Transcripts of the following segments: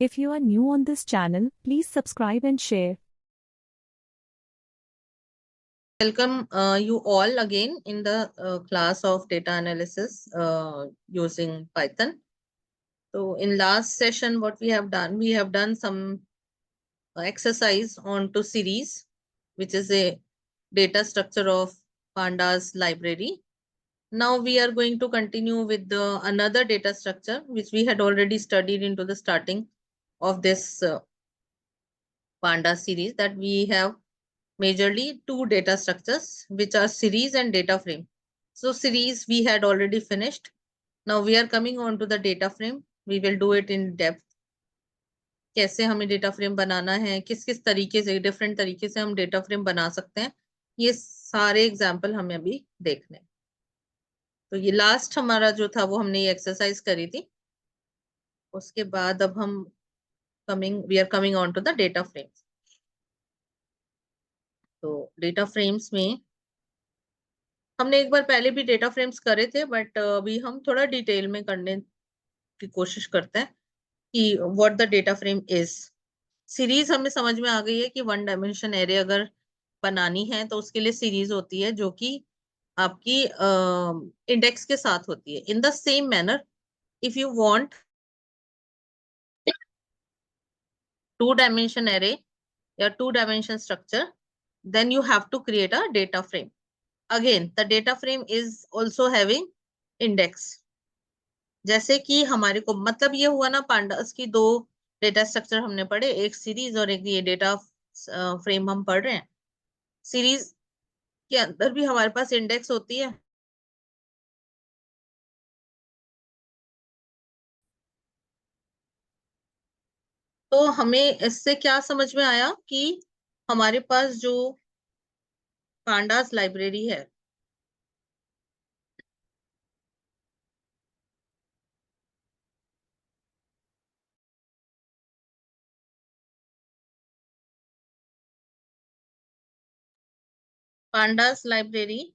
If you are new on this channel, please subscribe and share. Welcome you all again in the class of data analysis using Python. So in last session, what we have done some exercise on to series, which is a data structure of Pandas library. Now we are going to continue with the another data structure, which we had already studied into the starting of this Pandas series, that we have majorly two data structures, which are series and data frame. So series we had already finished. Now we are coming on to the data frame. We will do it in depth. कैसे हमें data frame बनाना है, किस किस तरीके से, different तरीके से हम डेटा फ्रेम बना सकते हैं, ये सारे एग्जाम्पल हमें अभी देखने। तो ये लास्ट हमारा जो था वो हमने ये एक्सरसाइज करी थी। उसके बाद अब हम we are coming on to the data frames. तो डेटा फ्रेम्स में हमने एक बार पहले भी डेटा फ्रेम्स करे थे, बट अभी हम थोड़ा डिटेल में करने की कोशिश करते हैं कि what the data frame is. Series हमें समझ में आ गई है कि वन डायमेंशन एरे अगर बनानी है तो उसके लिए सीरीज होती है जो कि आपकी इंडेक्स के साथ होती है। In the same manner, if you want two dimension array या two dimension structure, then you have to create a data frame. Again, the data frame is also having index. जैसे कि हमारे को मतलब ये हुआ ना, पांडास की दो डेटा स्ट्रक्चर हमने पढ़े, एक सीरीज और एक ये डेटा फ्रेम हम पढ़ रहे हैं। सीरीज के अंदर भी हमारे पास इंडेक्स होती है, तो हमें इससे क्या समझ में आया कि हमारे पास जो पांडास लाइब्रेरी है, pandas library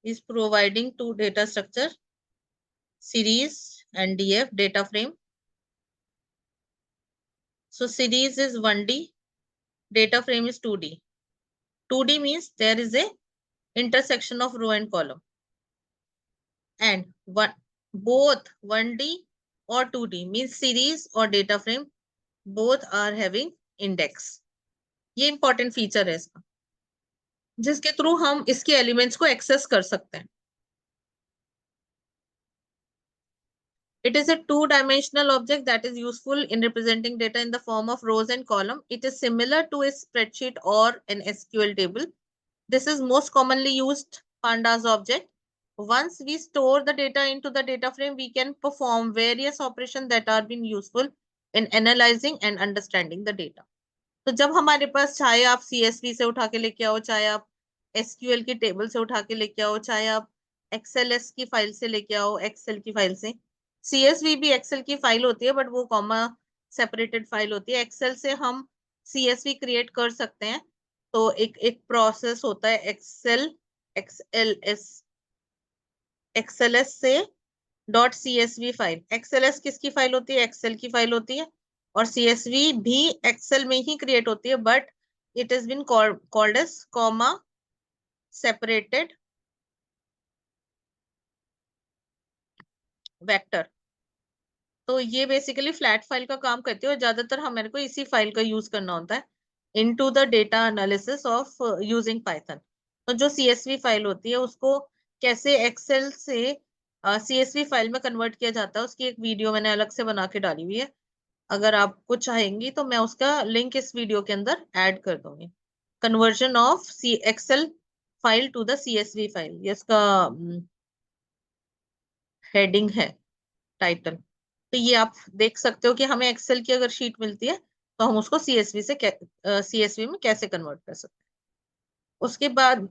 is providing two data structure, series and df data frame. So series is 1D, data frame is 2D. 2D means there is a intersection of row and column, and both 1D or 2D means series or data frame, both are having index. ये important feature है इसका, जिसके through हम इसके elements को access कर सकते हैं। It is a two-dimensional object that is useful in representing data in the form of rows and columns. It is similar to a spreadsheet or an SQL table. This is most commonly used pandas object. Once we store the data into the data frame, we can perform various operations that are being useful in analyzing and understanding the data. तो जब हमारे पास, चाहे आप CSV से उठा के लेके आओ, चाहे आप SQL की टेबल से उठा के लेके आओ, चाहे आप XLS की फाइल से लेके आओ, एक्सेल की फाइल से, CSV भी एक्सेल की फाइल होती है बट वो कॉमा सेपरेटेड फाइल होती है। एक्सेल से हम CSV क्रिएट कर सकते हैं, तो एक प्रोसेस होता है XLS से .csv फाइल। XLS किसकी फाइल होती है? एक्सेल की फाइल होती है, और CSV भी एक्सेल में ही क्रिएट होती है, but it is been called as comma separated vector. तो ये बेसिकली फ्लैट फाइल का काम करती है, और ज्यादातर हमारे को इसी फाइल का यूज करना होता है into the data analysis of using Python. तो जो CSV फाइल होती है उसको कैसे एक्सेल से CSV फाइल में कन्वर्ट किया जाता है, उसकी एक वीडियो मैंने अलग से बना के डाली हुई है। अगर आपको चाहेंगी तो मैं उसका लिंक इस वीडियो के अंदर ऐड कर दूंगी। Conversion of excel file to the CSV file, ये इसका हेडिंग है, टाइटल। तो ये आप देख सकते हो कि हमें एक्सेल की अगर शीट मिलती है तो हम उसको CSV में कैसे कन्वर्ट कर सकते हैं। उसके बाद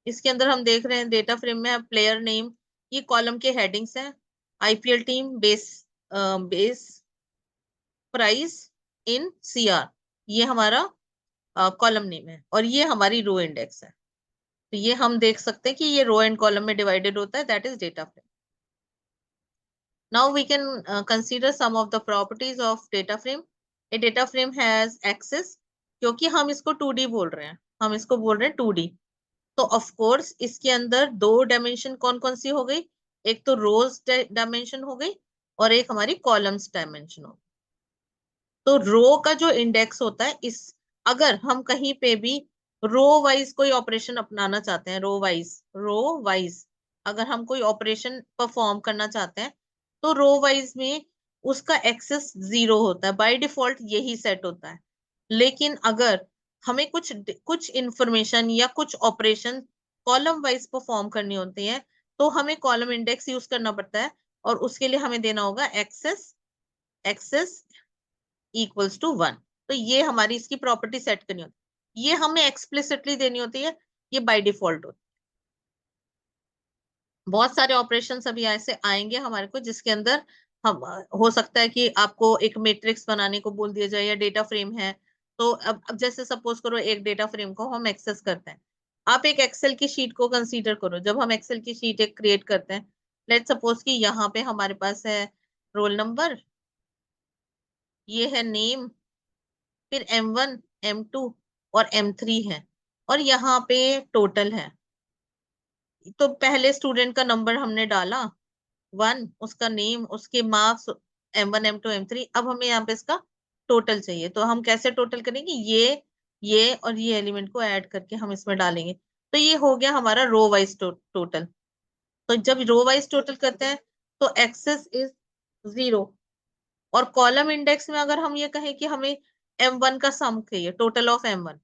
इसके अंदर हम देख रहे हैं डेटा फ्रेम में प्लेयर नेम, ये कॉलम के हेडिंग्स हैं। IPL team, base price in CR, ये हमारा कॉलम नेम है, और ये हमारी रो इंडेक्स है। तो ये हम देख सकते हैं कि ये रो एंड कॉलम में डिवाइडेड होता है, that is data frame. Now we can consider some of the properties of data frame. A data frame has axis, क्योंकि हम इसको 2D बोल रहे हैं, हम इसको बोल रहे हैं 2D, तो ऑफ कोर्स इसके अंदर दो डायमेंशन कौन कौन सी हो गई, एक तो रोज डायमेंशन हो गई और एक हमारी कॉलम्स डायमेंशन हो गई। तो रो का जो इंडेक्स होता है, इस अगर हम कहीं पे भी रो वाइज कोई ऑपरेशन अपनाना चाहते हैं, रो वाइज अगर हम कोई ऑपरेशन परफॉर्म करना चाहते हैं, तो रो वाइज में उसका एक्सेस 0 होता है, बाय डिफॉल्ट यही सेट होता है। लेकिन अगर हमें कुछ कुछ इंफॉर्मेशन या कुछ ऑपरेशन कॉलम वाइज परफॉर्म करनी होती है, तो हमें कॉलम इंडेक्स यूज करना पड़ता है, और उसके लिए हमें देना होगा एक्सेस इक्वल्स टू 1। तो ये हमारी इसकी प्रॉपर्टी सेट करनी होती है, ये हमें एक्सप्लिसिटली देनी होती है, ये बाय डिफॉल्ट होती है। बहुत सारे ऑपरेशन अभी ऐसे आएंगे हमारे को जिसके अंदर हम हो सकता है कि आपको एक मैट्रिक्स बनाने को बोल दिया जाए, या डेटा फ्रेम है। तो अब जैसे सपोज करो एक डेटा फ्रेम को हम एक्सेस करते हैं, आप एक एक्सेल की शीट को कंसीडर करो। जब हम एक्सेल की शीट एक क्रिएट करते हैं, लेट्स सपोज कि यहाँ पे हमारे पास है रोल नंबर, ये है नेम, फिर M1 M2 और M3 है, और यहाँ पे टोटल है। तो पहले स्टूडेंट का नंबर हमने डाला 1, उसका नेम, उसके मार्क्स M1 M2 M3। अब हमें यहाँ पे इसका टोटल चाहिए, तो हम कैसे टोटल करेंगे, ये और ये एलिमेंट को ऐड करके हम इसमें डालेंगे। तो ये हो गया हमारा रो वाइज टोटल। तो जब रो वाइज टोटल करते हैं तो एक्सेस इज 0। और कॉलम इंडेक्स में अगर हम ये कहें कि हमें M1 का सम चाहिए, टोटल ऑफ M1,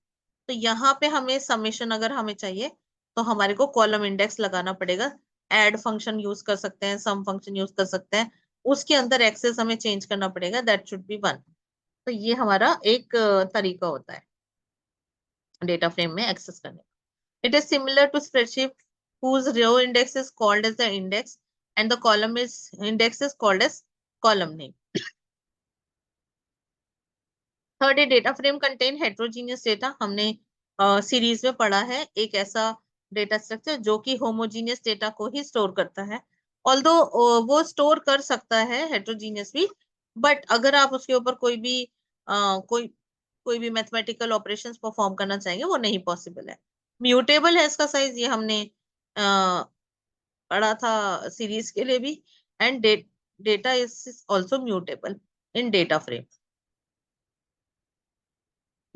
तो यहाँ पे हमें समेशन अगर हमें चाहिए, तो हमारे को कॉलम इंडेक्स लगाना पड़ेगा। ऐड फंक्शन यूज कर सकते हैं, सम फंक्शन यूज कर सकते हैं, उसके अंदर एक्सेस हमें चेंज करना पड़ेगा, दैट शुड बी 1। तो ये हमारा एक तरीका होता है डेटा फ्रेम में एक्सेस करने का। It is similar to spreadsheet whose row index is called as the index and the column is index is called as column name. Third, a data frame contain heterogeneous data. हमने series में पढ़ा है एक ऐसा data structure जो कि homogeneous data को ही store करता है। ऑल्दो वो स्टोर कर सकता है हेट्रोजीनियस भी, बट अगर आप उसके ऊपर कोई भी मैथमेटिकल ऑपरेशंस परफॉर्म करना चाहेंगे, वो नहीं पॉसिबल है। म्यूटेबल है इसका साइज, ये हमने पढ़ा था सीरीज के लिए भी। And data is also mutable in data frame.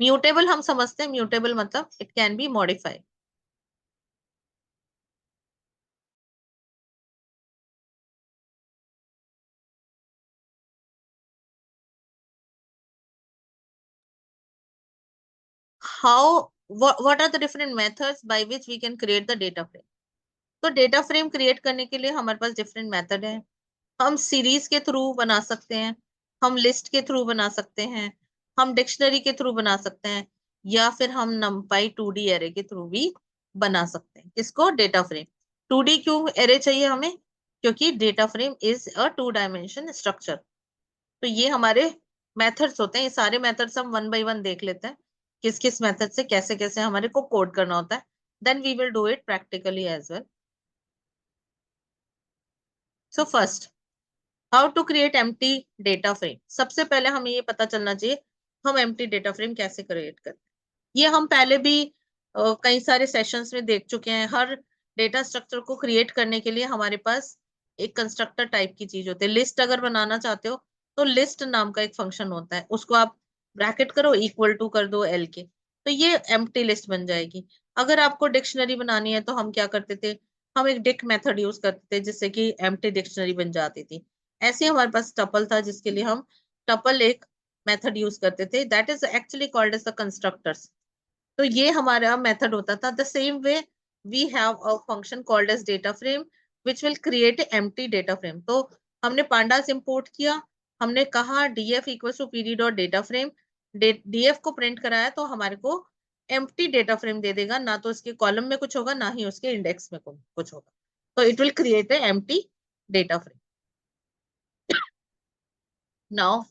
Mutable हम समझते हैं, म्यूटेबल मतलब it can be modified. How what are the different methods by which we can create the data frame? तो डेटा फ्रेम क्रिएट करने के लिए हमारे पास different method है। हम सीरीज के थ्रू बना सकते हैं, हम लिस्ट के थ्रू बना सकते हैं, हम डिक्शनरी के थ्रू बना सकते हैं, या फिर हम numpy 2D एरे के थ्रू भी बना सकते हैं। किसको? Data frame. 2D क्यों एरे चाहिए हमें? क्योंकि data frame is a 2 dimension structure. तो ये हमारे मेथड्स होते हैं, ये सारे मेथड्स हम 1 बाय 1 देख लेते हैं, किस किस मेथड से कैसे कैसे हमारे को कोड करना होता है। Then we will do it practically as well. So first, how to create empty data frame. सबसे पहले हमें ये पता चलना चाहिए हम एम्प्टी डेटा फ्रेम कैसे क्रिएट करते हैं। ये हम पहले भी कई सारे सेशंस में देख चुके हैं। हर डेटा स्ट्रक्चर को क्रिएट करने के लिए हमारे पास एक कंस्ट्रक्टर टाइप की चीज होती है। लिस्ट अगर बनाना चाहते हो तो लिस्ट नाम का एक फंक्शन होता है, उसको आप ब्रैकेट करो, इक्वल टू कर दो L के, तो ये एम्प्टी लिस्ट बन जाएगी। अगर आपको डिक्शनरी बनानी है तो हम क्या करते थे, हम एक डिक मेथड यूज करते थे जिससे कि एम्प्टी डिक्शनरी बन जाती थी। ऐसे ही हमारे पास टपल था जिसके लिए हम टपल एक मेथड यूज करते थे, that is actually called as the constructors. तो ये हमारा मेथड होता था। The same way we have a function called as data frame which will create empty data frame. तो हमने पांडास इंपोर्ट किया, हमने कहा df equals to pd dot data frame, df को प्रिंट कराया तो हमारे को एम्प्टी डेटा फ्रेम दे देगा, ना तो इसके कॉलम में कुछ होगा ना ही उसके इंडेक्स में कुछ होगा। तो it will create a empty data frame. Now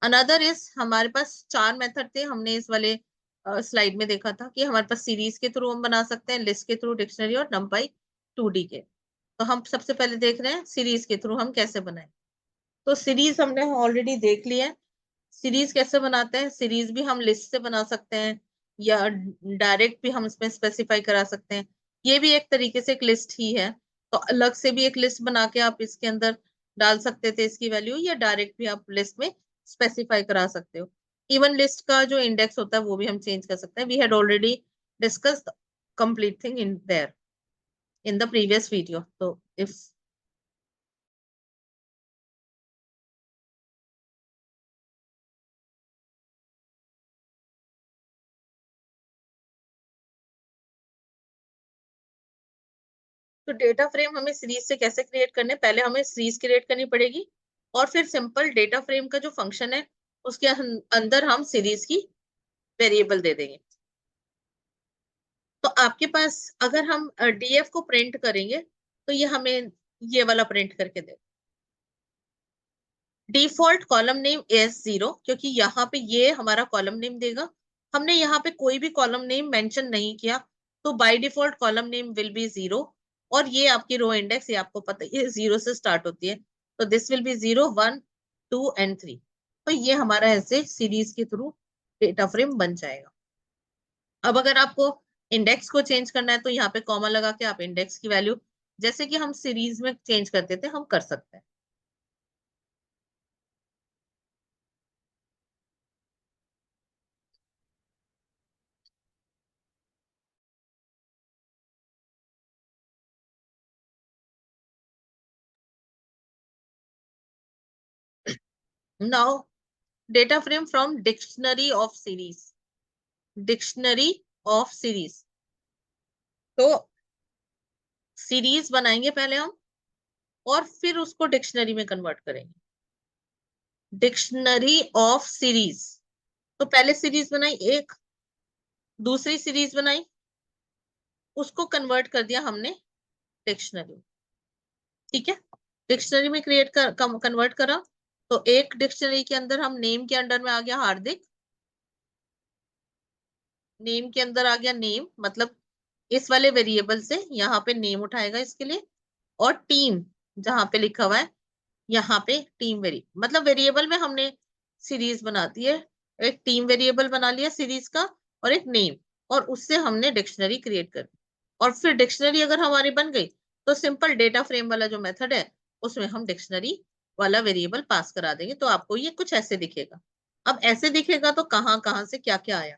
another is, हमारे पास 4 मेथड थे, हमने इस वाले स्लाइड में देखा था कि हमारे पास सीरीज के थ्रू हम बना सकते हैं, लिस्ट के थ्रू, डिक्शनरी और numpy 2D के। तो हम सबसे पहले देख रहे हैं सीरीज के थ्रू हम कैसे बनाएं। तो सीरीज हमने ऑलरेडी देख लिया है। सीरीज कैसे बनाते हैं? सीरीज भी हम लिस्ट से बना सकते हैं या डायरेक्ट भी हम इसमें स्पेसिफाई करा सकते हैं। ये भी एक तरीके से एक लिस्ट ही है। तो अलग से भी एक लिस्ट बना के आप इसके अंदर डाल सकते थे इसकी वैल्यू, या डायरेक्ट भी आप लिस्ट में स्पेसिफाई करा सकते हो। इवन लिस्ट का जो इंडेक्स होता है वो भी हम चेंज कर सकते हैं। We had already discussed complete thing in there in the previous video. So if तो डेटा फ्रेम हमें सीरीज से कैसे क्रिएट करने, पहले हमें सीरीज क्रिएट करनी पड़ेगी और फिर सिंपल डेटा फ्रेम का जो फंक्शन है उसके अंदर हम सीरीज की वेरिएबल दे देंगे। तो आपके पास अगर हम डीएफ को प्रिंट करेंगे तो ये हमें ये वाला प्रिंट करके दे। डिफॉल्ट कॉलम नेम इज 0, क्योंकि यहाँ पे ये हमारा कॉलम नेम देगा। हमने यहाँ पे कोई भी कॉलम नेम मेंशन नहीं किया, तो by default column name will be 0। और ये आपकी रो इंडेक्स, ये आपको पता है, ये 0 से स्टार्ट होती है, तो दिस विल बी 0 1 2 एंड 3। तो ये हमारा ऐसे सीरीज के थ्रू डेटा फ्रेम बन जाएगा। अब अगर आपको इंडेक्स को चेंज करना है तो यहाँ पे कॉमा लगा के आप इंडेक्स की वैल्यू, जैसे कि हम सीरीज में चेंज करते थे, हम कर सकते हैं। Now data frame from dictionary of series. Dictionary of series, तो सीरीज बनाएंगे पहले हम और फिर उसको डिक्शनरी में कन्वर्ट करेंगे। डिक्शनरी ऑफ सीरीज, तो पहले सीरीज बनाई एक, दूसरी सीरीज बनाई, उसको कन्वर्ट कर दिया हमने डिक्शनरी। ठीक है, डिक्शनरी में कन्वर्ट करा, तो एक डिक्शनरी के अंदर हम नेम के अंडर में आ गया हार्दिक, नेम के अंदर आ गया नेम, मतलब इस वाले वेरिएबल से यहाँ पे नेम उठाएगा इसके लिए, और टीम जहां पे लिखा हुआ है यहाँ पे टीम मतलब वेरिएबल में हमने सीरीज बना दी है। एक टीम वेरिएबल बना लिया सीरीज का और एक नेम, और उससे हमने डिक्शनरी क्रिएट कर दी। और फिर डिक्शनरी अगर हमारी बन गई तो सिंपल डेटा फ्रेम वाला जो मेथड है उसमें हम डिक्शनरी वाला वेरिएबल पास करा देंगे, तो आपको ये कुछ ऐसे दिखेगा। अब ऐसे दिखेगा तो कहाँ कहाँ से क्या क्या आया।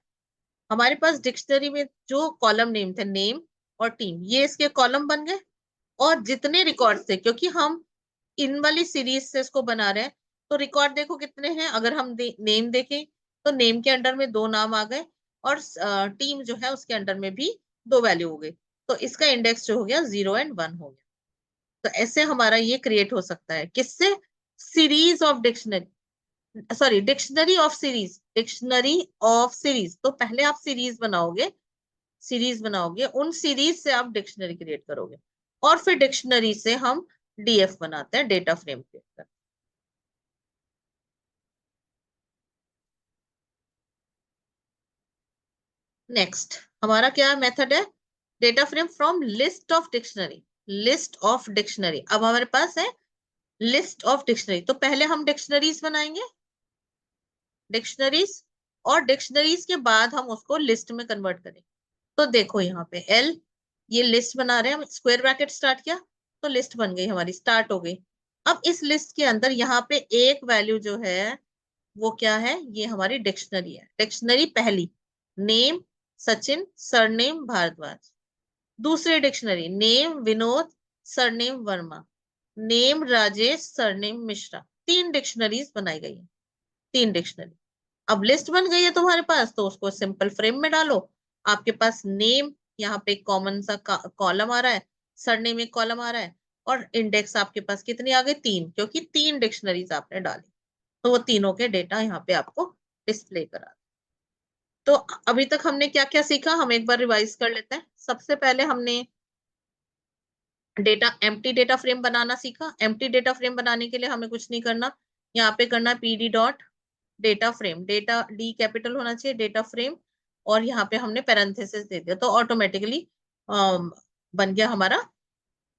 हमारे पास डिक्शनरी में जो कॉलम नेम थे, नेम और टीम, ये इसके कॉलम बन गए। और जितने रिकॉर्ड थे, क्योंकि हम इन वाली सीरीज से इसको बना रहे हैं, तो रिकॉर्ड देखो कितने हैं। अगर हम नेम देखें तो नेम के अंडर में 2 नाम आ गए, और टीम जो है उसके अंडर में भी 2 वैल्यू हो गई। तो इसका इंडेक्स जो हो गया 0 एंड 1 हो गया। तो ऐसे हमारा ये क्रिएट हो सकता है, किससे? Series of dictionary, sorry dictionary of series, dictionary of series. तो पहले आप सीरीज बनाओगे, उन सीरीज से आप डिक्शनरी क्रिएट करोगे, और फिर डिक्शनरी से हम डीएफ बनाते हैं, डेटा फ्रेम क्रिएट करते हैं। नेक्स्ट हमारा क्या मेथड है? Data frame from list of dictionary. List of dictionary, अब हमारे पास है लिस्ट ऑफ डिक्शनरी, तो पहले हम डिक्शनरीज बनाएंगे, डिक्शनरीज, और डिक्शनरीज के बाद हम उसको लिस्ट में कन्वर्ट करेंगे। तो देखो यहाँ पे एल, ये लिस्ट बना रहे हैं हम, स्क्वायर ब्रैकेट स्टार्ट किया तो लिस्ट बन गई हमारी, स्टार्ट हो गई। अब इस लिस्ट के अंदर यहाँ पे एक वैल्यू जो है वो क्या है? ये हमारी डिक्शनरी है। डिक्शनरी पहली नेम सचिन, सरनेम भारद्वाज। दूसरी dictionary name Vinod, surname Verma, name Rajesh, surname Mishra. 3 dictionaries बनाई गई है, 3 डिक्शनरी। अब लिस्ट बन गई है तुम्हारे पास, तो उसको सिंपल फ्रेम में डालो। आपके पास नेम यहाँ पे कॉमन सा कॉलम आ रहा है, सरनेम एक कॉलम आ रहा है, और इंडेक्स आपके पास कितनी आ गई? 3, क्योंकि 3 डिक्शनरीज आपने डाली, तो वो तीनों के डेटा यहाँ पे आपको डिस्प्ले करा। तो अभी तक हमने क्या क्या सीखा, हम एक बार रिवाइज कर लेते हैं। सबसे पहले हमने एम्प्टी डेटा फ्रेम बनाना सीखा। एम्प्टी डेटा फ्रेम बनाने के लिए हमें कुछ नहीं करना, यहाँ पे करना PD dot data frame, data D capital होना चाहिए, डेटा फ्रेम, और यहाँ पे हमने पैरेंथेसिस दे दिया, तो ऑटोमेटिकली बन गया हमारा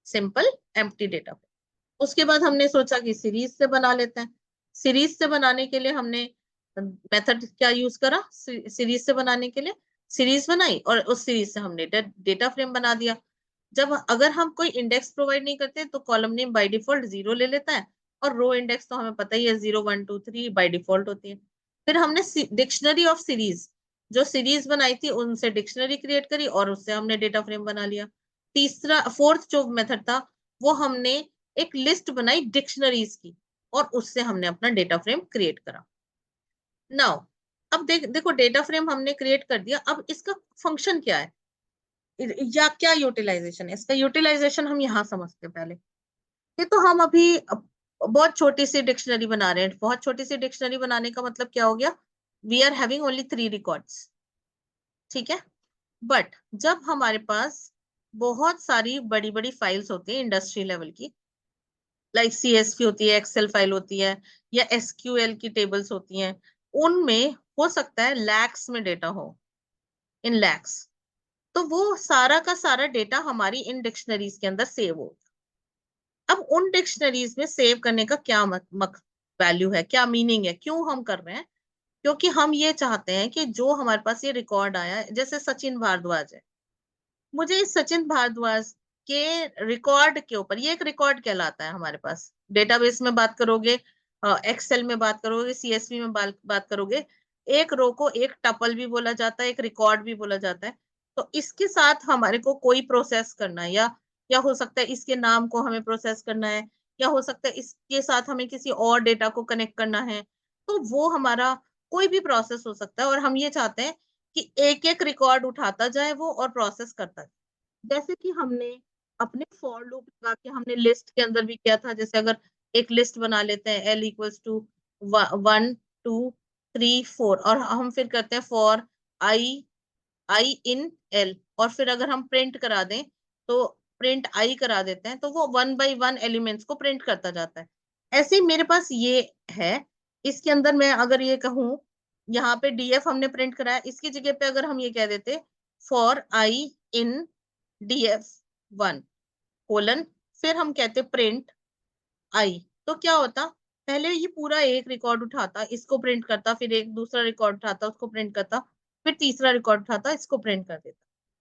सिंपल एम्प्टी डेटा फ्रेम। उसके बाद हमने सोचा कि सीरीज से बना लेते हैं। सीरीज से बनाने के लिए हमने मेथड क्या यूज करा, सीरीज से बनाने के लिए सीरीज बनाई और उस सीरीज से हमने डेटा फ्रेम बना दिया। जब अगर हम कोई इंडेक्स प्रोवाइड नहीं करते तो कॉलम नेम बाय डिफॉल्ट 0 ले लेता है, और रो इंडेक्स तो हमें पता ही है 0 1 2 3 बाय डिफॉल्ट होती है। फिर हमने डिक्शनरी ऑफ सीरीज, जो सीरीज बनाई थी उनसे डिक्शनरी क्रिएट करी और उससे हमने डेटा फ्रेम बना लिया। तीसरा फोर्थ जो मेथड था वो हमने एक लिस्ट बनाई डिक्शनरीज की और उससे हमने अपना डेटा फ्रेम क्रिएट करा। नाउ अब देखो डेटा फ्रेम हमने क्रिएट कर दिया, अब इसका फंक्शन क्या है या क्या यूटिलाइजेशन है। इसका यूटिलाइजेशन हम यहाँ समझते हैं पहले। ये तो हम अभी बहुत छोटी सी डिक्शनरी बना रहे हैं। बहुत छोटी सी डिक्शनरी बनाने का मतलब क्या हो गया, we are having only 3 records, ठीक है। बट जब हमारे पास बहुत सारी बड़ी बड़ी फाइल्स होती है इंडस्ट्री लेवल की, लाइक सीएसवी होती है, एक्सेल फाइल होती है, या एसक्यूएल की टेबल्स होती हैं, उनमें हो सकता है लैक्स में डेटा हो, इन लैक्स। तो वो सारा का सारा डेटा हमारी इन डिक्शनरीज के अंदर सेव हो। अब उन डिक्शनरीज में सेव करने का क्या वैल्यू है, क्या मीनिंग है, क्यों हम कर रहे हैं? क्योंकि हम ये चाहते हैं कि जो हमारे पास ये रिकॉर्ड आया है, जैसे सचिन भारद्वाज है, मुझे इस सचिन भारद्वाज के रिकॉर्ड के ऊपर, ये एक रिकॉर्ड कहलाता है हमारे पास। डेटाबेस में बात करोगे, एक्सेल में बात करोगे, सीएसवी में बात करोगे, एक रो को एक टपल भी बोला जाता है, एक रिकॉर्ड भी बोला जाता है। तो इसके साथ हमारे को कोई प्रोसेस करना है, या हो सकता है इसके नाम को हमें प्रोसेस करना है, या हो सकता है इसके साथ हमें किसी और डेटा को कनेक्ट करना है। तो वो हमारा कोई भी प्रोसेस हो सकता है, और हम ये चाहते हैं कि एक एक रिकॉर्ड उठाता जाए वो और प्रोसेस करता जाए। जैसे कि हमने अपने फॉर लूप लगा के हमने लिस्ट के अंदर भी किया था। जैसे अगर एक लिस्ट बना लेते हैं L इक्वल्स टू 1 2 3 4, और हम फिर करते हैं फॉर आई इन L, और फिर अगर हम प्रिंट करा दें तो प्रिंट आई करा देते हैं, तो वो 1 by 1 एलिमेंट्स को प्रिंट करता जाता है। ऐसे ही मेरे पास ये है, इसके अंदर मैं अगर ये कहूं, यहाँ पे डीएफ हमने प्रिंट कराया, इसकी जगह पे अगर हम ये कह देते for I in df1 colon, फिर हम कहते प्रिंट आई, तो क्या होता, पहले ये पूरा एक रिकॉर्ड उठाता, इसको प्रिंट करता, फिर एक दूसरा रिकॉर्ड उठाता, उसको प्रिंट करता, फिर तीसरा रिकॉर्ड उठाता, इसको प्रिंट कर देता।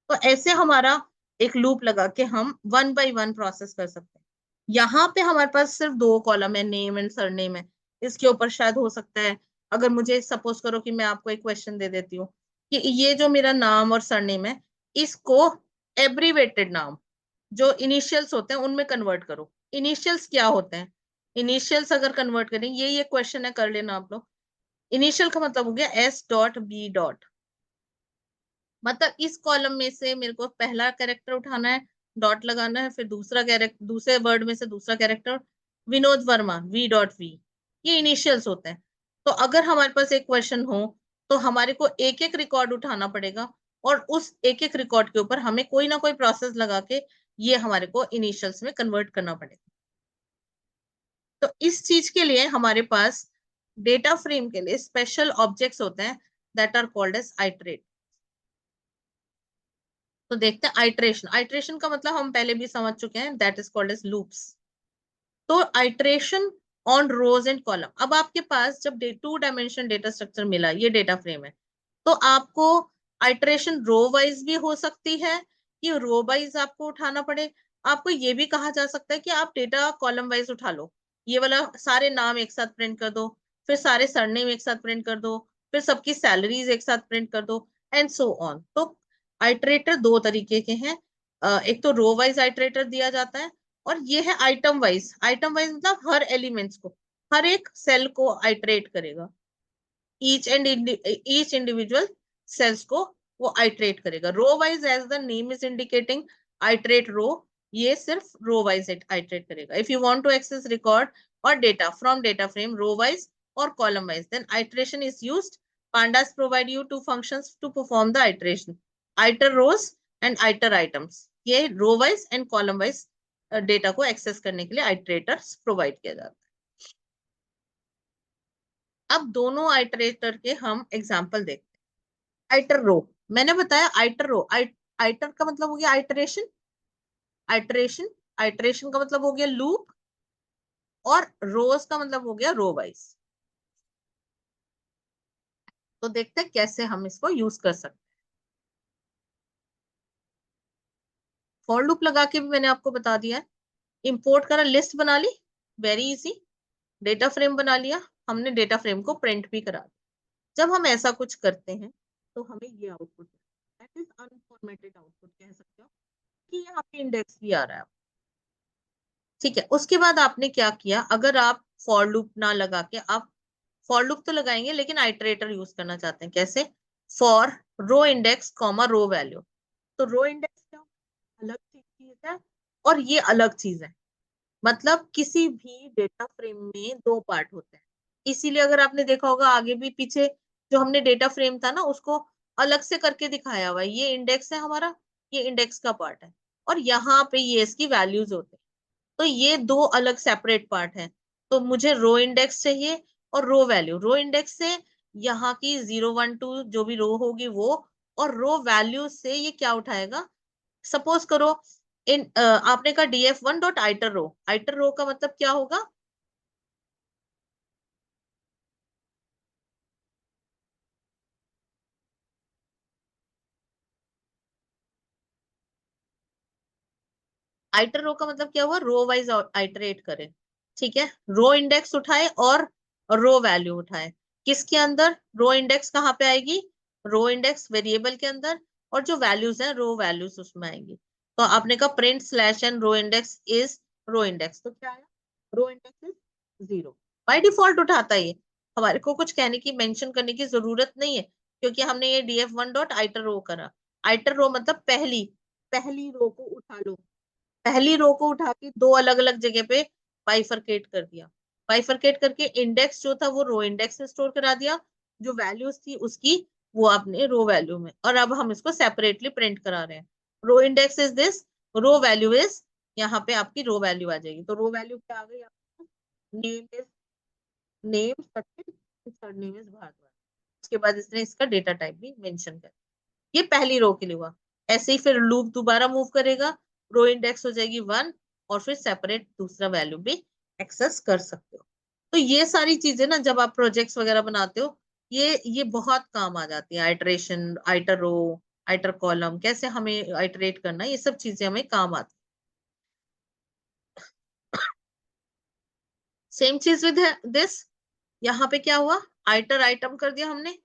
तो ऐसे हमारा एक लूप लगा के हम 1 by 1 प्रोसेस कर सकते हैं। यहाँ पे हमारे पास सिर्फ 2 कॉलम है, नेम एंड सरनेम है। इसके ऊपर शायद हो सकता है, अगर मुझे सपोज करो कि मैं आपको एक क्वेश्चन दे देती हूँ कि ये जो मेरा नाम और सरनेम है, इसको एब्रीवेटेड नाम, जो इनिशियल्स होते हैं उनमें कन्वर्ट करो। इनिशियल्स क्या होते हैं, इनिशियल्स अगर कन्वर्ट करें, ये क्वेश्चन है, कर लेना आप लोग। इनिशियल का मतलब हो गया S.B. मतलब इस कॉलम में से मेरे को पहला कैरेक्टर उठाना है, डॉट लगाना है, फिर दूसरा कैरेक्टर, दूसरे वर्ड में से दूसरा कैरेक्टर, विनोद वर्मा V.V, ये इनिशियल्स होते हैं। तो अगर हमारे पास एक क्वेश्चन हो तो हमारे को एक एक रिकॉर्ड उठाना पड़ेगा, और उस एक एक रिकॉर्ड के ऊपर हमें कोई ना कोई प्रोसेस लगा के ये हमारे को इनिशियल्स में कन्वर्ट करना पड़ेगा। तो इस चीज के लिए हमारे पास डेटा फ्रेम के लिए स्पेशल ऑब्जेक्ट्स होते हैं, that are called as iterate. तो देखते हैं आइट्रेशन। आइट्रेशन का मतलब हम पहले भी समझ चुके हैं, that is called as loops. तो iteration on rows and column. अब आपके पास जब 2 डायमेंशन डेटा स्ट्रक्चर मिला, ये डेटा फ्रेम है, तो आपको आइट्रेशन रो वाइज भी हो सकती है कि रो वाइज आपको उठाना पड़े। आपको ये भी कहा जा सकता है कि आप डेटा कॉलम वाइज उठा लो, ये वाला सारे नाम एक साथ प्रिंट कर दो, फिर सारे सरनेम एक साथ प्रिंट कर दो, फिर सबकी सैलरीज एक साथ प्रिंट कर दो, एंड सो ऑन। तो आइट्रेटर 2 तरीके के हैं। एक तो रो वाइज आइट्रेटर दिया जाता है, और ये है आइटम वाइज। आइटम वाइज मतलब हर एलिमेंट्स को, हर एक सेल को आइट्रेट करेगा, ईच इंडिविजुअल सेल्स को वो आइट्रेट करेगा। Row wise as the name is indicating, iterate row, ये सिर्फ रो वाइज आइट्रेट करेगा। If you want to access record और data from data frame row wise और column wise, then iteration is used. pandas provide you 2 functions to perform the iteration, iter rows and iter items। ये row wise and column wise data को access करने के लिए iterators provide किया जाता है। अब दोनों आइट्रेटर के हम एग्जांपल देखते हैं। आइटर रो, मैंने बताया आइटर रो, आइटर का मतलब हो गया आइटरेशन, आइटरेशन, आइटरेशन का मतलब हो गया लूप, और रोज का मतलब हो गया रो वाइज। तो देखते हैं कैसे हम इसको यूज कर सकते हैं। फॉर लूप लगा के भी मैंने आपको बता दिया है। इंपोर्ट करा, लिस्ट बना ली, वेरी इजी। डेटा फ्रेम बना लिया, हमने डेटा फ्रेम को प्रिंट भी करा दिया। जब हम ऐसा कुछ करते हैं तो हमें ये output, that is unformatted output कह सकते हो, कि यहाँ पे इंडेक्स भी आ रहा है। ठीक है, उसके बाद आपने क्या किया, अगर आप फॉर लूप ना लगा के आप फॉर लूप तो लगाएंगे लेकिन आइटरेटर यूज करना चाहते हैं, कैसे? For row index comma row value. तो रो इंडेक्स क्या अलग चीज है और ये अलग चीज है। मतलब किसी भी डेटा फ्रेम में दो पार्ट होते हैं, इसीलिए अगर आपने देखा होगा आगे भी पीछे जो हमने डेटा फ्रेम था ना उसको अलग से करके दिखाया हुआ है। ये इंडेक्स है हमारा, ये इंडेक्स का पार्ट है, और यहाँ पे ये इसकी वैल्यूज होते हैं। तो ये दो अलग सेपरेट पार्ट हैं। तो मुझे रो इंडेक्स चाहिए और रो वैल्यू। रो इंडेक्स से यहाँ की 0 1 2 जो भी रो होगी वो, और रो वैल्यू से ये क्या उठाएगा। सपोज करो आपने कहा df1 डॉट आइटर रो। आइटर रो का मतलब क्या होगा? आइटर रो का मतलब क्या हुआ, रो वाइज आइटरेट करें। ठीक है, रो इंडेक्स उठाए और रो वैल्यू उठाए। किसके अंदर? रो इंडेक्स कहाँ पे आएगी? रो इंडेक्स वेरिएबल के अंदर, और जो वैल्यूज है रो वैल्यूज उसमें आएंगी। तो आपने कहा print slash n row index is row index, तो क्या आया? Row index is 0। By default उठाता है ये, हमारे को कुछ कहने की, मेंशन करने की जरूरत नहीं है, क्योंकि हमने ये df1 डॉट आइटर रो करा। आइटर रो मतलब पहली पहली रो को उठा लो। पहली रो को उठा के दो अलग अलग जगह पे बाइफरकेट कर दिया। बाइफरकेट करके इंडेक्स जो था वो रो इंडेक्स में स्टोर करा दिया, जो वैल्यूज थी उसकी वो आपने रो वैल्यू में, और अब हम इसको सेपरेटली प्रिंट करा रहे हैं। Row index is this, row value is, यहाँ पे आपकी रो वैल्यू आ जाएगी। तो रो वैल्यू क्या आ गई आपको? Name is name Sachin, surname is Bhardwaj. उसके बाद इसने इसका डेटा टाइप भी मेंशन कर, ये पहली रो के लिए हुआ। ऐसे ही फिर लूप दोबारा मूव करेगा, रो इंडेक्स हो जाएगी 1, और फिर सेपरेट दूसरा वैल्यू भी एक्सेस कर सकते हो। तो ये सारी चीजें ना जब आप प्रोजेक्ट्स वगैरह बनाते हो, ये बहुत काम आ जाती है। आइटरेशन, आइटर रो, आइटर कॉलम, कैसे हमें आइटरेट करना है, ये सब चीजें हमें काम आती है। सेम चीज विद दिस, यहाँ पे क्या हुआ, आइटर आइटम कर दिया हमने।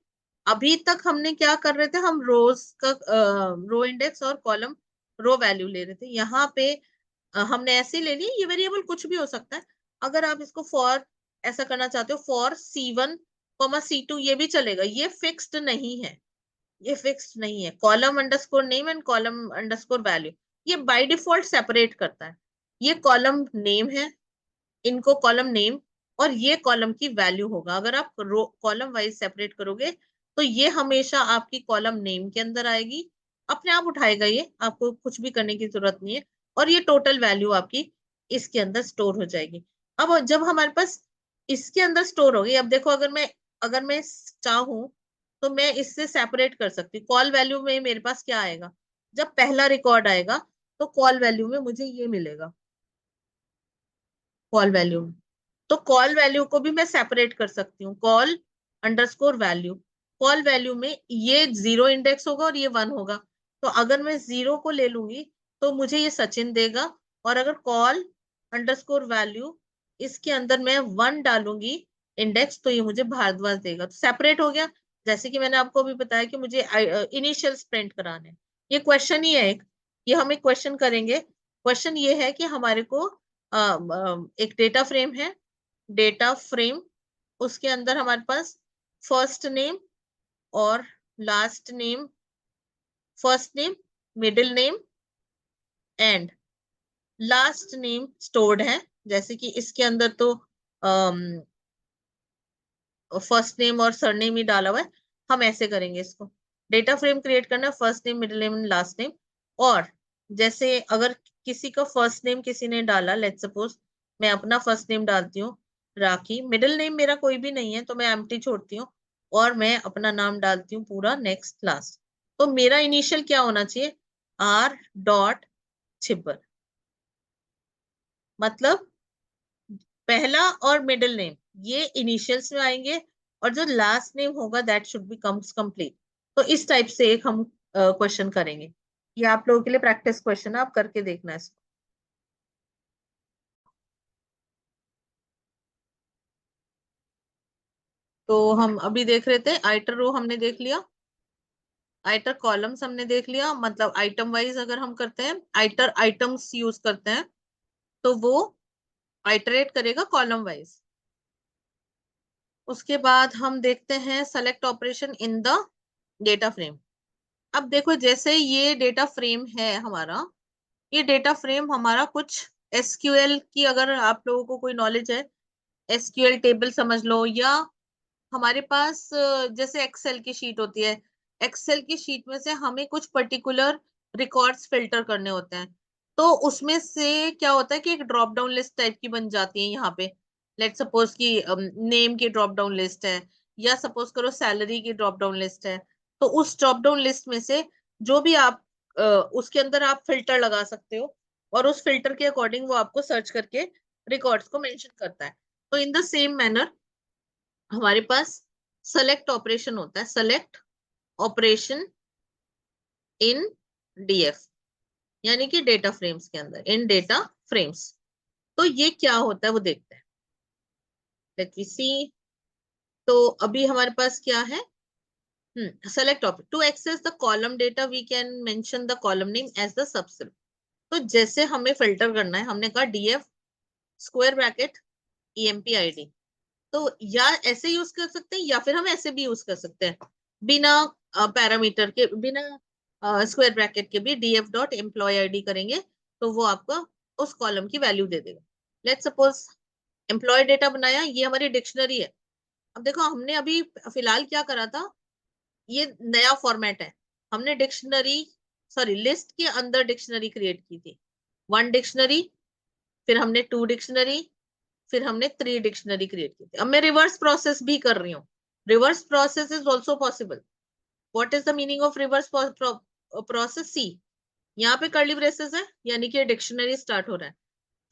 अभी तक हमने क्या कर रहे थे, हम रोज का रो इंडेक्स और कॉलम रो वैल्यू ले रहे थे। यहाँ पे हमने ऐसे ले ली, ये वेरिएबल कुछ भी हो सकता है। अगर आप इसको फॉर ऐसा करना चाहते हो, फॉर C1 C2 ये भी चलेगा, ये फिक्स्ड नहीं है। ये फिक्स्ड नहीं है। Column underscore name and column underscore value, ये बाय डिफॉल्ट सेपरेट करता है। ये कॉलम नेम है, इनको कॉलम नेम, और ये कॉलम की वैल्यू होगा। अगर आप रो कॉलम वाइज सेपरेट करोगे तो ये हमेशा आपकी कॉलम नेम के अंदर आएगी, अपने आप उठाएगा, ये आपको कुछ भी करने की जरूरत नहीं है। और ये टोटल वैल्यू आपकी इसके अंदर स्टोर हो जाएगी। अब जब हमारे पास इसके अंदर स्टोर होगी, अब देखो अगर मैं चाहूं तो मैं इससे सेपरेट कर सकती हूँ। कॉल वैल्यू में मेरे पास क्या आएगा, जब पहला रिकॉर्ड आएगा तो कॉल वैल्यू में मुझे ये मिलेगा, कॉल वैल्यू। तो कॉल वैल्यू को भी मैं सेपरेट कर सकती हूँ, call underscore value. Call value में ये 0 इंडेक्स होगा और ये 1 होगा। तो अगर मैं 0 को ले लूंगी तो मुझे ये सचिन देगा, और अगर कॉल अंडरस्कोर वैल्यू इसके अंदर मैं 1 डालूंगी इंडेक्स, तो ये मुझे भारद्वाज देगा। तो सेपरेट हो गया। जैसे कि मैंने आपको अभी बताया कि मुझे इनिशियल प्रिंट कराने हैं। ये क्वेश्चन ही है एक, ये हम एक क्वेश्चन करेंगे। क्वेश्चन ये है कि हमारे को एक डेटा फ्रेम है, डेटा फ्रेम, उसके अंदर हमारे पास फर्स्ट नेम और last name, first name, middle name and last name stored है। जैसे कि इसके अंदर तो फर्स्ट नेम और सरनेम ही डाला हुआ है। हम ऐसे करेंगे इसको, डेटा फ्रेम क्रिएट करना है, first name, middle name, last name. और जैसे अगर किसी का फर्स्ट नेम किसी ने डाला, लेट्स सपोज मैं अपना फर्स्ट नेम डालती हूँ राखी, मिडिल नेम मेरा कोई भी नहीं है तो मैं एम्प्टी छोड़ती हूँ, और मैं अपना नाम डालती हूँ पूरा नेक्स्ट क्लास। तो मेरा इनिशियल क्या होना चाहिए, R डॉट छिब्बर। मतलब पहला और मिडिल नेम ये इनिशियल्स में आएंगे, और जो लास्ट नेम होगा that should be comes complete. तो इस टाइप से एक हम क्वेश्चन करेंगे। ये आप लोगों के लिए प्रैक्टिस क्वेश्चन है, आप करके देखना इसको। तो हम अभी देख रहे थे आइटर रो हमने देख लिया, आइटर कॉलम्स हमने देख लिया। मतलब आइटम वाइज अगर हम करते हैं, आइटर आइटम्स यूज करते हैं, तो वो आइटरेट करेगा कॉलम वाइज। उसके बाद हम देखते हैं select operation in the data frame. अब देखो जैसे ये डेटा फ्रेम है हमारा, ये डेटा फ्रेम हमारा कुछ एसक्यूएल की, अगर आप लोगों को कोई नॉलेज है, एसक्यूएल टेबल समझ लो, या हमारे पास जैसे एक्सेल की शीट होती है, एक्सेल की शीट में से हमें कुछ पर्टिकुलर रिकॉर्ड्स फिल्टर करने होते हैं। तो उसमें से क्या होता है कि एक ड्रॉप डाउन लिस्ट टाइप की बन जाती है यहाँ पे। लेट सपोज कि नेम की ड्रॉप डाउन लिस्ट है, या सपोज करो सैलरी की ड्रॉप डाउन लिस्ट है। तो उस ड्रॉप डाउन लिस्ट में से जो भी आप उसके अंदर आप फिल्टर लगा सकते हो, और उस फिल्टर के अकॉर्डिंग वो आपको सर्च करके रिकॉर्ड्स को मेंशन करता है। तो इन द सेम मैनर हमारे पास सेलेक्ट ऑपरेशन होता है, सेलेक्ट ऑपरेशन इन डीएफ, यानी कि डेटा फ्रेम्स के अंदर, इन डेटा फ्रेम्स। तो ये क्या होता है वो देखते हैं। Let we see. तो अभी हमारे पास क्या है, select operation to access the column data we can mention the column name as the subscript. तो जैसे हमें फिल्टर करना है, हमने कहा DF square bracket EMP ID. तो या ऐसे यूज कर सकते हैं, या फिर हम ऐसे भी यूज कर सकते हैं, बिना पैरामीटर के, बिना स्क्वायर ब्रैकेट के भी डीएफ डॉट एम्प्लॉय आईडी करेंगे तो वो आपको उस कॉलम की वैल्यू दे देगा। लेट सपोज एम्प्लॉय डेटा बनाया, ये हमारी डिक्शनरी है। अब देखो हमने अभी फिलहाल क्या करा था, ये नया फॉर्मेट है। हमने डिक्शनरी, सॉरी लिस्ट के अंदर डिक्शनरी क्रिएट की थी। वन डिक्शनरी, फिर हमने टू डिक्शनरी, फिर हमने थ्री डिक्शनरी क्रिएट की थी। अब मैं रिवर्स प्रोसेस भी कर रही हूँ। Reverse process is also possible. What is the meaning of reverse process? See, यहाँ पे कर्ली ब्रेसेस है, यानी कि डिक्शनरी स्टार्ट हो रहा है।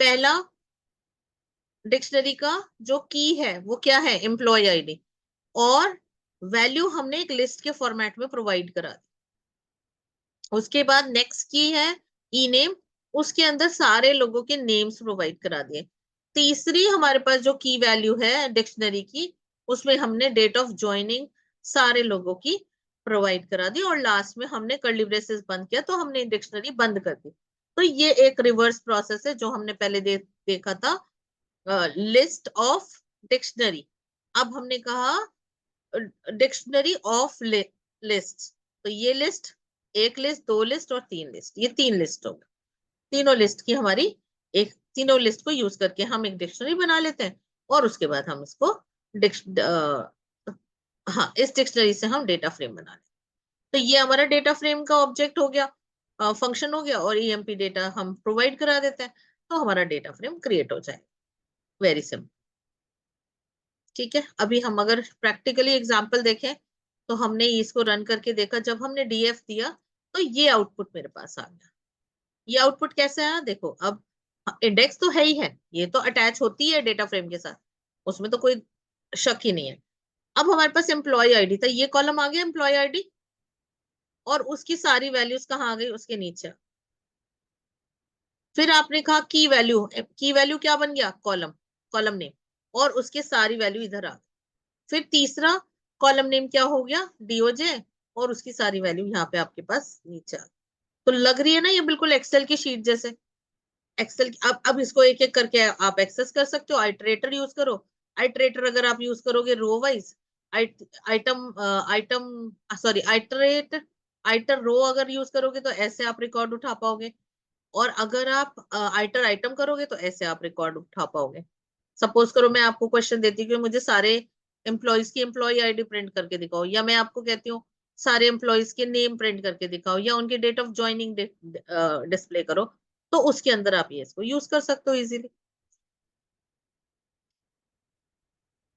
पहला डिक्शनरी का जो की है वो क्या है, एम्प्लॉय आईडी, और वैल्यू हमने एक लिस्ट के फॉर्मेट में प्रोवाइड करा दी। उसके बाद नेक्स्ट की है ई नेम, उसके अंदर सारे लोगों के नेम्स प्रोवाइड करा दिए। तीसरी हमारे पास जो की वैल्यू है डिक्शनरी की, उसमें हमने डेट ऑफ ज्वाइनिंग सारे लोगों की प्रोवाइड करा दी, और लास्ट में हमने कर्ली ब्रेसेस बंद किया तो हमने डिक्शनरी बंद कर दी। तो ये एक रिवर्स प्रोसेस है जो हमने पहले देखा था, लिस्ट ऑफ डिक्शनरी। अब हमने कहा डिक्शनरी ऑफ लिस्ट। तो ये लिस्ट, एक लिस्ट, दो लिस्ट और तीन लिस्ट, ये तीन लिस्ट होगा। तीनों लिस्ट की हमारी एक, तीनों लिस्ट को यूज करके हम एक डिक्शनरी बना लेते हैं, और उसके बाद हम इसको हाँ, इस डिक्शनरी से हम डेटा फ्रेम बना लेते हैं। तो ये हमारा डेटा फ्रेम का ऑब्जेक्ट हो गया, फंक्शन हो गया, और ईएमपी डेटा हम प्रोवाइड करा देते हैं, तो हमारा डेटा फ्रेम क्रिएट हो जाए। Very simple. ठीक है, अभी हम अगर प्रैक्टिकली एग्जांपल देखें, तो हमने इसको रन करके देखा, जब हमने डीएफ दिया तो ये आउटपुट मेरे पास आ गया। ये आउटपुट कैसे आया देखो। अब इंडेक्स तो है ही है, ये तो अटैच होती है डेटा फ्रेम के साथ, उसमें तो कोई शक ही नहीं है। अब हमारे पास एम्प्लॉय आईडी था, ये कॉलम आ गया एम्प्लॉय आईडी, और उसकी सारी वैल्यूज कहाँ आ गई, उसके नीचे। फिर आपने कहा की वैल्यू क्या बन गया, कॉलम, कॉलम नेम, और उसके सारी वैल्यू इधर आ गई। फिर तीसरा कॉलम नेम क्या हो गया, डीओजे, और उसकी सारी वैल्यू यहाँ पे आपके पास नीचे आ गई। तो लग रही है ना ये बिल्कुल एक्सेल की शीट जैसे। एक्सेल अब इसको एक एक करके आप एक्सेस कर सकते हो। आइटरेटर यूज करो, आइटरेटर अगर आप यूज करोगे row wise, item item sorry iterate iterrows अगर यूज करोगे तो ऐसे आप रिकॉर्ड उठा पाओगे, और अगर आप आइटर आइटम करोगे तो ऐसे आप रिकॉर्ड उठा पाओगे। सपोज करो मैं आपको क्वेश्चन देती हूँ कि मुझे सारे एम्प्लॉयज की एम्प्लॉय आईडी प्रिंट करके दिखाओ, या मैं आपको कहती हूँ सारे एम्प्लॉयज के नेम प्रिंट करके दिखाओ, या उनकी डेट ऑफ ज्वाइनिंग डिस्प्ले करो, तो उसके अंदर आप ये इसको यूज कर सकते हो इजीली।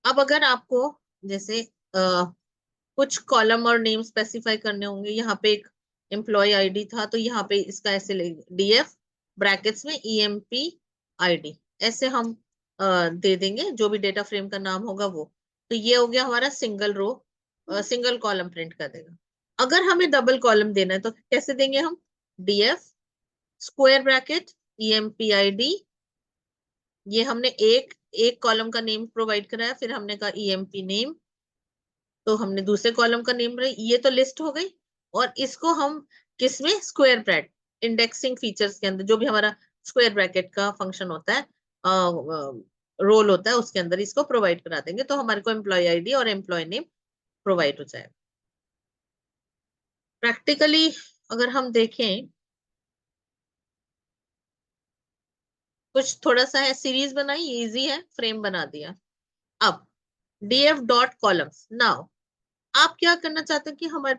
अब अगर आपको जैसे कुछ कॉलम और नेम स्पेसिफाई करने होंगे, यहाँ पे एक एम्प्लॉय आईडी था, तो यहाँ पे इसका ऐसे डीएफ ब्रैकेट्स में ईएमपी आईडी, ऐसे हम दे देंगे, जो भी डेटा फ्रेम का नाम होगा वो। तो ये हो गया हमारा single row, single column print कर देगा। अगर हमें डबल कॉलम देना है तो कैसे देंगे हम? डीएफ स्क्वायर ब्रैकेट EMPID, ये हमने एक एक कॉलम का नेम प्रोवाइड कराया, फिर हमने कहा EMP नेम, तो हमने दूसरे कॉलम का नेम रही, ये तो लिस्ट हो गई। और इसको हम किसमें? स्क्वायर ब्रैकेट इंडेक्सिंग फीचर्स के अंदर, जो भी हमारा स्क्वायर ब्रैकेट का फंक्शन होता है, रोल होता है, उसके अंदर इसको प्रोवाइड करा देंगे, तो हमारे को एम्प्लॉय आईडी और एम्प्लॉय नेम प्रोवाइड हो जाएगा। प्रैक्टिकली अगर हम देखें, कुछ थोड़ा सा है, सीरीज बनाई, इजी है, फ्रेम बना दिया। अब df डॉट कॉलम्स, नाउ आप क्या करना चाहते हो कि हमारे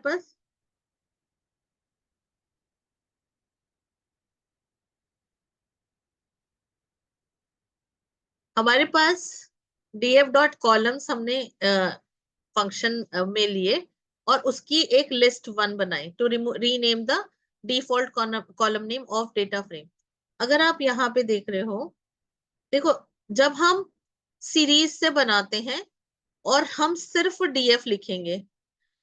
पास df डॉट कॉलम्स हमने फंक्शन में लिए, और उसकी एक लिस्ट वन बनाई to rename the default column name of data frame. अगर आप यहाँ पे देख रहे हो, देखो, जब हम सीरीज से बनाते हैं और हम सिर्फ डीएफ लिखेंगे,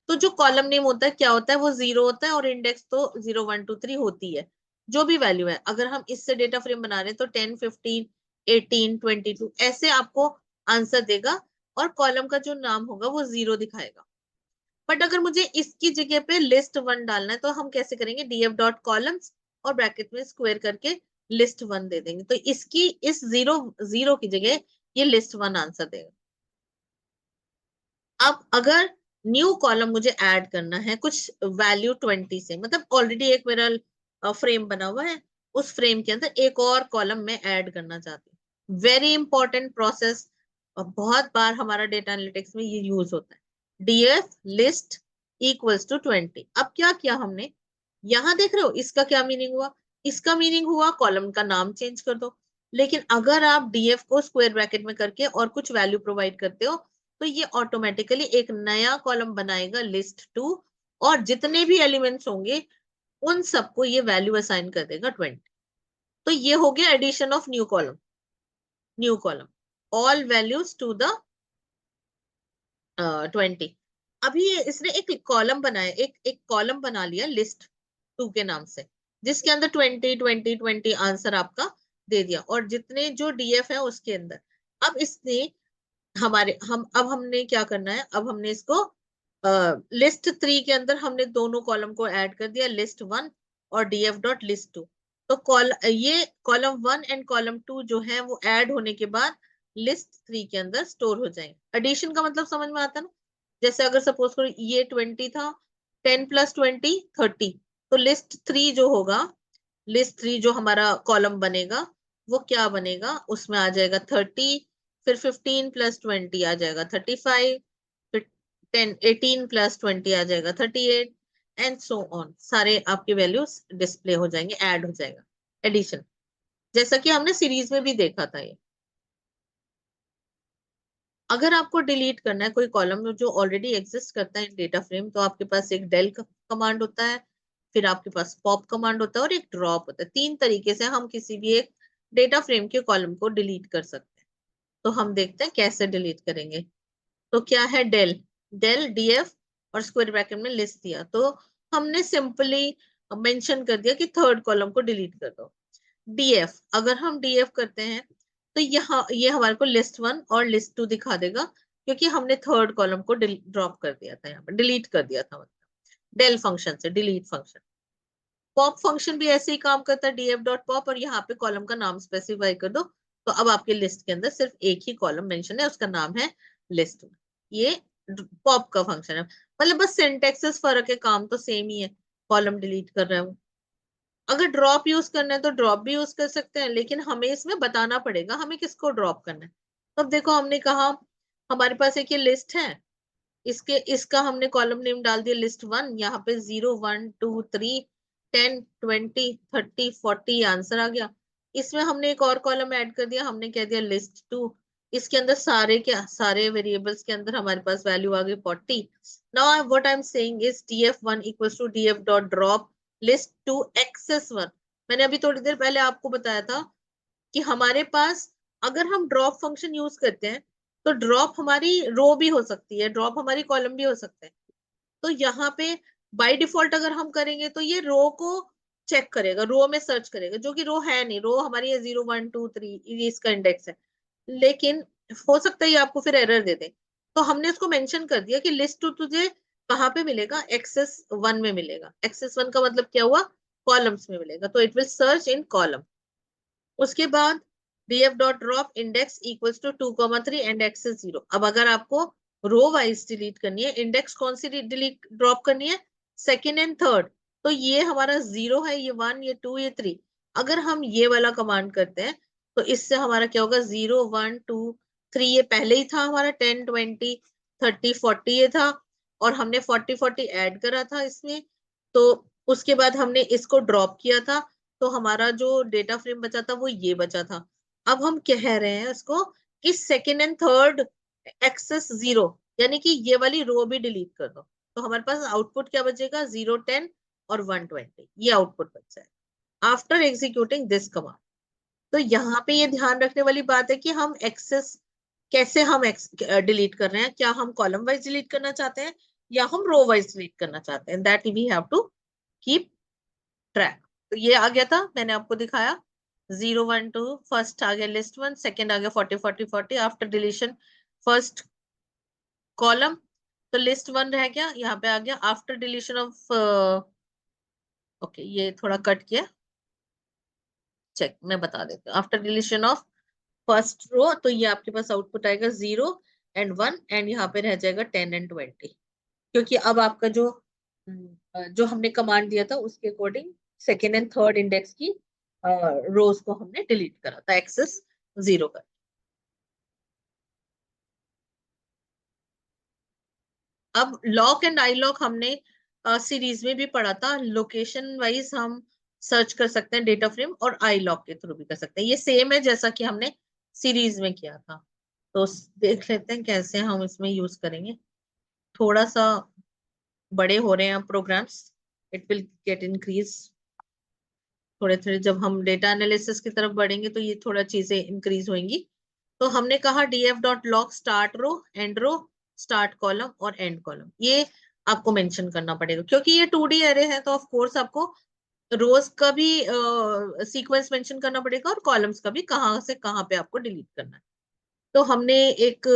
तो जो कॉलम नेम होता है क्या होता है? वो 0 होता है, और इंडेक्स तो 0 1 2 3 होती है, जो भी वैल्यू है। अगर हम इससे डेटा फ्रेम बना रहे हैं तो 10 15 18 22 ऐसे आपको आंसर देगा, और कॉलम का जो नाम होगा वो 0 दिखाएगा। बट अगर मुझे इसकी जगह पे लिस्ट वन डालना है तो हम कैसे करेंगे? डीएफ डॉट कॉलम्स और ब्रैकेट में स्क्वायर करके लिस्ट वन दे देंगे, तो इसकी इस 0 0 की जगह ये लिस्ट वन आंसर देगा। अब अगर न्यू कॉलम मुझे ऐड करना है कुछ वैल्यू 20 से, मतलब ऑलरेडी एक मेरा फ्रेम बना हुआ है, उस फ्रेम के अंदर एक और कॉलम में ऐड करना चाहती हूँ। वेरी इंपॉर्टेंट प्रोसेस, बहुत बार हमारा डेटा एनालिटिक्स में ये यूज होता है। DF list equals to 20। अब क्या किया हमने, यहां देख रहे हो इसका क्या मीनिंग हुआ? इसका मीनिंग हुआ कॉलम का नाम चेंज कर दो। लेकिन अगर आप डीएफ को स्क्वायर ब्रैकेट में करके और कुछ वैल्यू प्रोवाइड करते हो, तो ये ऑटोमेटिकली एक नया कॉलम बनाएगा, लिस्ट टू, और जितने भी एलिमेंट्स होंगे उन सबको ये वैल्यू असाइन कर देगा 20। तो ये हो गया addition of new column. New column, all values to the 20। अभी इसने एक कॉलम बनाया, एक एक कॉलम बना लिया लिस्ट टू के नाम से, जिसके अंदर 20 20 20 आंसर आपका दे दिया, और जितने जो डीएफ है उसके अंदर। अब इसने अब हमने क्या करना है? अब हमने इसको लिस्ट थ्री के अंदर हमने दोनों कॉलम को ऐड कर दिया, लिस्ट वन और डीएफ डॉट लिस्ट टू। तो ये column one and column to जो है वो ऐड होने के बाद लिस्ट थ्री के अंदर स्टोर हो जाएंगे। एडिशन का मतलब समझ में आता है ना? जैसे अगर सपोज करो ये 20 था, 10 प्लस 20 30, तो लिस्ट थ्री जो होगा, लिस्ट थ्री जो हमारा कॉलम बनेगा वो क्या बनेगा? उसमें आ जाएगा 30, फिर 15 प्लस 20 आ जाएगा 35, फिर 10 18 प्लस 20 आ जाएगा 38, एंड सो ऑन। सारे आपके वैल्यूज डिस्प्ले हो जाएंगे, ऐड हो जाएगा, एडिशन, जैसा कि हमने सीरीज में भी देखा था ये। अगर आपको डिलीट करना है कोई कॉलम जो ऑलरेडी एग्जिस्ट करता है इन डेटा फ्रेम, तो आपके पास एक डेल कमांड होता है, फिर आपके पास पॉप कमांड होता है, और एक ड्रॉप होता है। तीन तरीके से हम किसी भी एक डेटा फ्रेम के कॉलम को डिलीट कर सकते हैं। तो हम देखते हैं कैसे डिलीट करेंगे। तो क्या है? डेल, डेल डीएफ और स्क्वायर ब्रैकेट में लिस्ट दिया, तो हमने सिंपली मेंशन कर दिया कि थर्ड कॉलम को डिलीट कर दो। डीएफ, अगर हम डीएफ करते हैं तो यहाँ ये हमारे को लिस्ट वन और लिस्ट टू दिखा देगा, क्योंकि हमने थर्ड कॉलम को ड्रॉप कर दिया था, यहाँ पर डिलीट कर दिया था, मतलब डेल फंक्शन से, डिलीट फंक्शन। पॉप फंक्शन भी ऐसे ही काम करता है, डीएफ डॉट पॉप, और यहाँ पे कॉलम का नाम स्पेसिफाई कर दो, तो अब आपके लिस्ट के अंदर सिर्फ एक ही कॉलम मेंशन है, उसका नाम है लिस्ट। ये पॉप का फंक्शन है, मतलब बस सिंटेक्सेस फर्क है, काम तो सेम ही है, कॉलम डिलीट कर रहा है वो। अगर ड्रॉप यूज करना है तो ड्रॉप भी यूज कर सकते हैं, लेकिन हमें इसमें बताना पड़ेगा हमें किसको ड्रॉप करना है। तो अब देखो, हमने कहा हमारे पास एक ये लिस्ट है, इसका हमने कॉलम नेम डाल दिया लिस्ट वन, यहाँ पे 0 1 2 3 10 20 30 40 आंसर आ गया। इसमें हमने एक और कॉलम ऐड कर दिया, हमने कह दिया लिस्ट टू, इसके अंदर सारे वेरिएबल्स के अंदर हमारे पास वैल्यू आ गई 40। Now what I am saying is df1 equals to df dot drop list to axis one. मैंने अभी थोड़ी देर पहले आपको बताया था कि हमारे पास अगर हम ड्रॉप फंक्शन यूज करते हैं तो ड्रॉप हमारी रो भी हो सकती है, ड्रॉप हमारी कॉलम भी हो सकते हैं। तो यहाँ पे बाय डिफॉल्ट अगर हम करेंगे तो ये रो को चेक करेगा, रो में सर्च करेगा, जो कि रो है नहीं, रो हमारी है 0 1 2 3, ये इसका इंडेक्स है। लेकिन हो सकता है ये आपको फिर एरर दे दे, तो हमने इसको मेंशन कर दिया कि लिस्ट टू तुझे कहाँ पे मिलेगा, एक्सेस 1 में मिलेगा। एक्सेस 1 का मतलब क्या हुआ, कॉलम्स में मिलेगा, तो it will search in column. उसके बाद df dot drop index equals to 2,3 and axis 0। अब अगर आपको रो वाइज डिलीट करनी है, इंडेक्स कौन सी डिलीट ड्रॉप करनी है, सेकेंड एंड थर्ड, तो ये हमारा 0 है, ये 1, ये 2, ये 3। अगर हम ये वाला कमांड करते हैं तो इससे हमारा क्या होगा, 0 1 2 3, ये पहले ही था हमारा, 10 20 30 40 ये था, और हमने 40 40 ऐड करा था इसमें। तो उसके बाद हमने इसको ड्रॉप किया था, तो हमारा जो डेटा फ्रेम बचा था वो ये बचा था। अब हम कह रहे हैं इसको कि सेकेंड एंड थर्ड एक्सेस 0, यानी कि ये वाली रो भी डिलीट कर दो। तो हमारे पास आउटपुट क्या बचेगा, 0 10 और 120, ये आउटपुट बचा है आफ्टर एग्जीक्यूटिंग दिस कमांड। तो यहाँ पे ये ध्यान रखने वाली बात है कि हम एक्सेस कैसे हम डिलीट कर रहे हैं, क्या हम कॉलम वाइज डिलीट करना चाहते हैं या हम रो वाइज डिलीट करना चाहते हैं, that we have to keep track. तो ये आ गया था, मैंने आपको दिखाया 0 1 2, फर्स्ट आ गया लिस्ट 1, सेकेंड आ गया 40 40 40 आफ्टर डिलीशन फर्स्ट कॉलम। तो लिस्ट 1 रह गया, यहाँ पे आ गया आफ्टर डिलीशन ऑफ, ओके ये थोड़ा कट किया, चेक मैं बता देती हूँ। After deletion of first row, तो ये आपके पास आउटपुट आएगा 0 एंड 1, एंड यहाँ पे रह जाएगा 10 एंड 20, क्योंकि अब आपका जो हमने कमांड दिया था उसके according second and third index की रोज को हमने डिलीट करा था एक्सेस 0 कर। अब लॉक एंड आई लॉक हमने सीरीज में भी पढ़ा था, लोकेशन वाइज हम सर्च कर सकते हैं डेटा फ्रेम, और आई लॉक के थ्रू भी कर सकते हैं। ये सेम है जैसा कि हमने सीरीज में किया था। तो देख लेते हैं कैसे हम इसमें यूज करेंगे। थोड़ा सा बड़े हो रहे हैं programs, it will get increase थोड़े थोड़े, जब हम डेटा एनालिसिस की तरफ बढ़ेंगे तो ये थोड़ा चीजें इंक्रीज होंगी। तो हमने कहा df डॉट लॉग स्टार्ट रो, स्टार्ट कॉलम और एंड कॉलम, ये आपको मेंशन करना पड़ेगा, क्योंकि ये 2D एरे है, तो ऑफ कोर्स आपको रोज का भी सीक्वेंस मेंशन करना पड़ेगा और कॉलम्स का भी, कहाँ से कहाँ पे आपको डिलीट करना है। तो हमने एक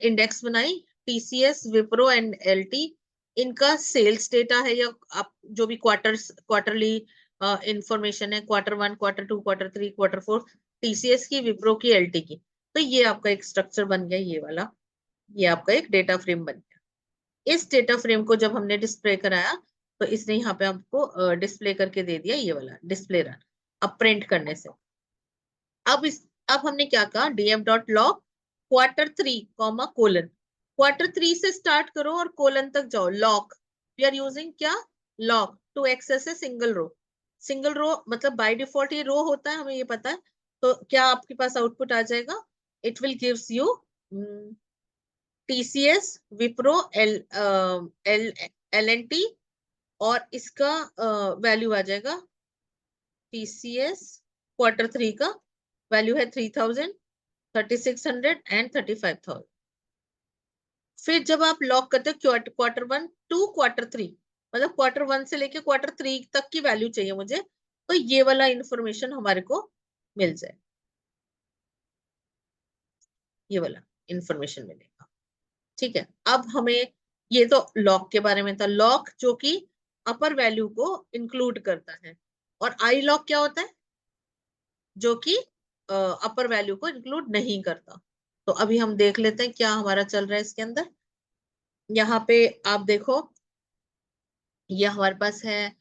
इंडेक्स बनाई, टीसीएस विप्रो एंड एलटी, इनका सेल्स डेटा है, या आप जो भी क्वार्टरली इंफॉर्मेशन है, Q1 Q2 Q3 Q4, TCS की, विप्रो की, एलटी की। तो ये आपका एक स्ट्रक्चर बन गया, ये वाला, ये आपका एक डेटा फ्रेम बन गया। इस डेटा फ्रेम को जब हमने डिस्प्ले कराया तो इसने यहाँ पे आपको डिस्प्ले करके दे दिया, ये वाला डिस्प्ले रन। अब प्रिंट करने से, अब हमने क्या कहा, DF dot loc Q3 comma colon, Q3 से स्टार्ट करो और कोलन तक जाओ, लॉक। वी आर यूजिंग क्या, loc to access a single row. Single row मतलब बाय डिफॉल्ट ये रो होता है, हमें ये पता है। तो क्या आपके पास आउटपुट आ जाएगा, it will gives you TCS Wipro L L L N T, और इसका वैल्यू आ जाएगा टीसीएस Q3 का वैल्यू है 3000, 3600 एंड 35,000। फिर जब आप लॉक करते हो Q1 टू Q3, मतलब Q1 से लेके Q3 तक की वैल्यू चाहिए मुझे, तो ये वाला इंफॉर्मेशन हमारे को मिल जाए, ये वाला इंफॉर्मेशन मिलेगा। ठीक है, अब हमें, ये तो लॉक के बारे में था, लॉक जो कि अपर वैल्यू को इंक्लूड करता है, और आई लॉक क्या होता है, जो कि अपर वैल्यू को इंक्लूड नहीं करता। तो अभी हम देख लेते हैं क्या हमारा चल रहा है इसके अंदर। यहाँ पे आप देखो, ये हमारे पास है,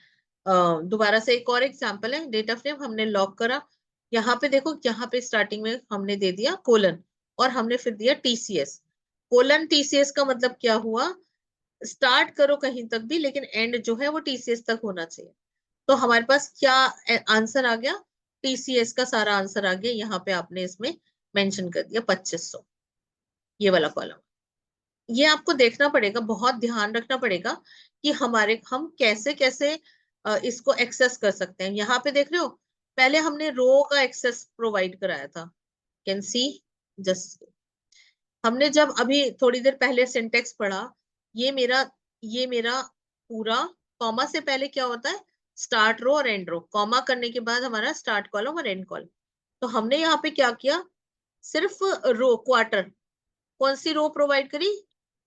दोबारा से एक और एग्जांपल है, डेटा फ्रेम हमने लॉक करा। यहाँ पे देखो, यहाँ पे स्टार्टिंग में हमने दे दिया कोलन, और हमने फिर दिया टीसीएस। कोलन टीसीएस का मतलब क्या हुआ, स्टार्ट करो कहीं तक भी, लेकिन एंड जो है वो टीसीएस तक होना चाहिए। तो हमारे पास क्या आंसर आ गया, टीसीएस का सारा आंसर आ गया, यहाँ पे आपने इसमें मेंशन कर दिया 2500, ये वाला कॉलम। ये आपको देखना पड़ेगा, बहुत ध्यान रखना पड़ेगा कि हम कैसे कैसे इसको एक्सेस कर सकते हैं। यहाँ पे देख रहे हो, पहले हमने रो का एक्सेस प्रोवाइड कराया था कैन सी जस्ट, हमने जब अभी थोड़ी देर पहले सिंटेक्स पढ़ा, ये मेरा पूरा, कॉमा से पहले क्या होता है, स्टार्ट रो और एंड रो, कॉमा करने के बाद हमारा स्टार्ट कॉलम और एंड कॉलम। तो हमने यहाँ पे क्या किया, सिर्फ रो क्वार्टर, कौन सी रो प्रोवाइड करी,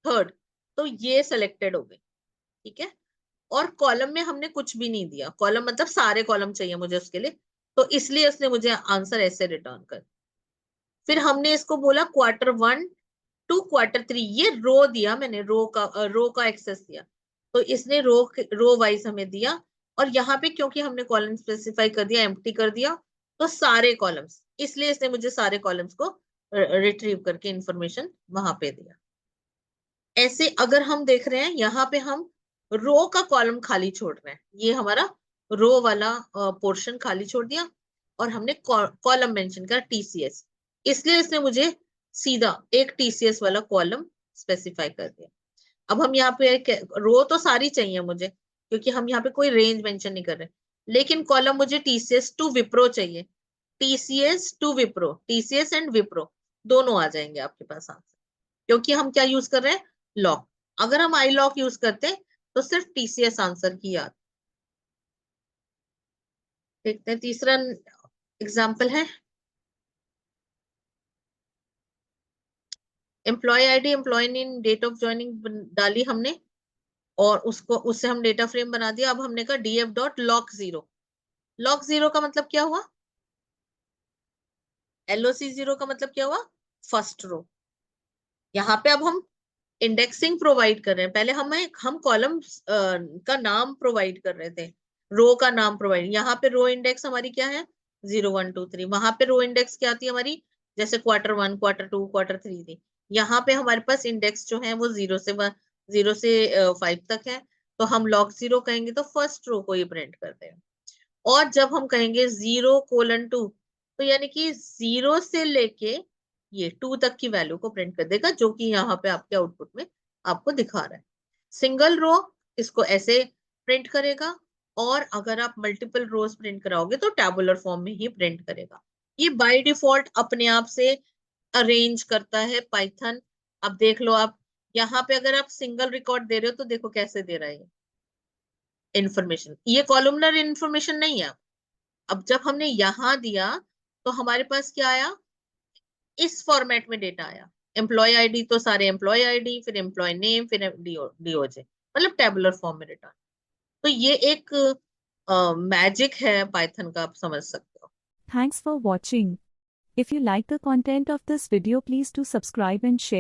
थर्ड, तो ये सिलेक्टेड हो गई, ठीक है। और कॉलम में हमने कुछ भी नहीं दिया, कॉलम मतलब सारे कॉलम चाहिए मुझे उसके लिए, तो इसलिए उसने मुझे आंसर ऐसे रिटर्न कर। फिर हमने इसको बोला क्वार्टर 1 टू क्वार्टर 3, ये रो दिया मैंने, रो का एक्सेस दिया, तो इसने रो वाइज हमें दिया। और यहाँ पे क्योंकि हमने कॉलम स्पेसिफाई कर दिया, एम्प्टी कर दिया, तो सारे कॉलम्स, इसलिए इसने मुझे सारे कॉलम्स को रिट्रीव करके इंफॉर्मेशन वहां पे दिया। ऐसे अगर हम देख रहे हैं, यहाँ पे हम रो का कॉलम खाली छोड़ रहे हैं, ये हमारा रो वाला पोर्शन खाली छोड़ दिया, और हमने कॉलम मेंशन किया टीसीएस, इसलिए इसने मुझे सीधा एक टीसीएस वाला कॉलम स्पेसिफाई कर दिया। अब हम यहाँ पे रो तो सारी चाहिए मुझे, क्योंकि हम यहाँ पे कोई रेंज मेंशन नहीं कर रहे, लेकिन कॉलम मुझे टीसीएस टू विप्रो चाहिए, टीसीएस टू विप्रो, टीसीएस एंड विप्रो दोनों आ जाएंगे आपके पास आंसर, क्योंकि हम क्या यूज कर रहे हैं, लॉक। अगर हम आई लॉक यूज करते तो सिर्फ टीसीएस आंसर की याद। देखते हैं तीसरा एग्जाम्पल है, employ ID, employ name, date of joining डाली हमने, और उससे हम डेटा फ्रेम बना दिया। अब हमने कहा DF dot lock zero, lock zero का मतलब क्या हुआ, एलओसी जीरो का मतलब क्या हुआ, फर्स्ट रो। यहाँ पे अब हम इंडेक्सिंग प्रोवाइड कर रहे हैं, पहले हम कॉलम का नाम प्रोवाइड कर रहे थे, रो का नाम प्रोवाइड, यहाँ पे रो इंडेक्स हमारी क्या है, 0 1 2 3, वहां पे रो इंडेक्स क्या आती है हमारी, जैसे क्वार्टर 1 क्वार्टर 2 क्वार्टर 3 थी, यहाँ पे हमारे पास इंडेक्स जो है वो 0 से 5 तक है, तो हम लॉग 0 कहेंगे तो फर्स्ट रो को ही प्रिंट कर देगा। और जब हम कहेंगे 0:2, तो यानी कि 0 से लेके ये 2 तक की वैल्यू को प्रिंट कर देगा, जो कि यहाँ पे आपके आउटपुट में आपको दिखा रहा है। सिंगल रो इसको ऐसे प्रिंट करेगा, और अगर आप मल्टीपल रोज प्रिंट कराओगे तो टैबुलर फॉर्म में ही प्रिंट करेगा। ये बाय डिफॉल्ट अपने आप से अरेंज करता है पाइथन। अब देख लो आप, यहाँ पे अगर आप सिंगल रिकॉर्ड दे रहे हो तो देखो कैसे दे रहा है इंफॉर्मेशन, ये कॉलमनर इंफॉर्मेशन नहीं है। अब जब हमने यहां दिया तो हमारे पास क्या आया, इस फॉर्मेट में डेटा आया, एम्प्लॉय आईडी तो सारे एम्प्लॉय आईडी, फिर एम्प्लॉय नेम, फिर डीओजे, मतलब टेबुलर फॉर्म में रिटर्न। तो ये एक मैजिक है पाइथन का, आप समझ सकते हो। Thanks for watching. If you like the content of this video, please do subscribe and share.